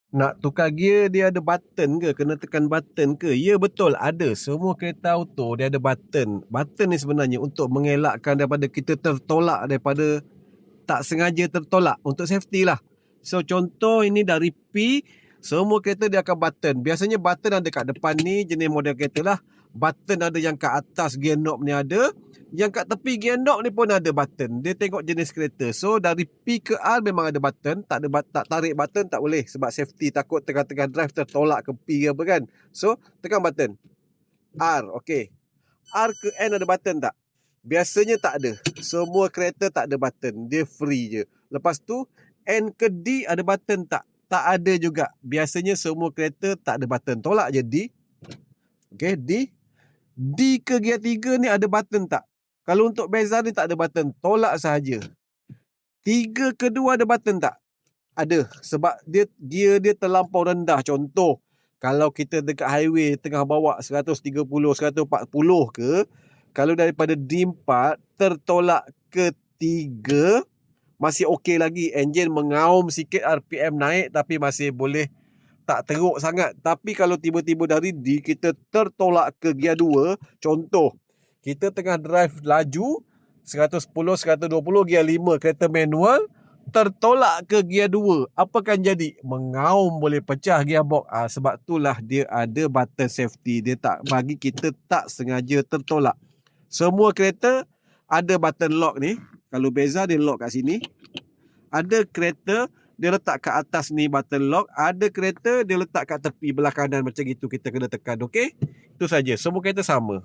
Nak tukar gear dia ada button ke? Kena tekan button ke? Ya betul, ada. Semua kereta auto dia ada button. Button ni sebenarnya untuk mengelakkan daripada kita tertolak, daripada tak sengaja tertolak, untuk safety lah. So contoh ini dari P, semua kereta dia akan button. Biasanya button ada kat depan ni, jenis model kereta lah. Button ada yang kat atas gear knob ni ada. Yang kat tepi gear knob ni pun ada button. Dia tengok jenis kereta. So dari P ke R memang ada button. Tak ada tak tarik button tak boleh sebab safety, takut tengah-tengah drive tertolak ke P ke apa kan. So tekan button. R, okey. R ke N ada button tak? Biasanya tak ada. Semua kereta tak ada button. Dia free je. Lepas tu, N ke D ada button tak? Tak ada juga. Biasanya semua kereta tak ada button. Tolak je D. Okay, D. D ke gear 3 ni ada button tak? Kalau untuk Beza ni tak ada button. Tolak sahaja. 3 ke 2 ada button tak? Ada. Sebab dia gear dia terlampau rendah. Contoh, kalau kita dekat highway tengah bawa 130, 140 ke, kalau daripada D4 tertolak ke 3, masih okey lagi. Enjin mengaum sikit, RPM naik, tapi masih boleh, tak teruk sangat. Tapi kalau tiba-tiba dari D kita tertolak ke gear 2, contoh, kita tengah drive laju 110, 120, gear 5, kereta manual, tertolak ke gear 2, apa akan jadi? Mengaum, boleh pecah gearbox. Sebab itulah dia ada button safety. Dia tak bagi kita tak sengaja tertolak. Semua kereta ada button lock ni. Kalau Beza dia lock kat sini. Ada kereta dia letak kat atas ni button lock. Ada kereta dia letak kat tepi belah kanan macam itu, kita kena tekan. Okey? Itu saja. Semua kereta sama.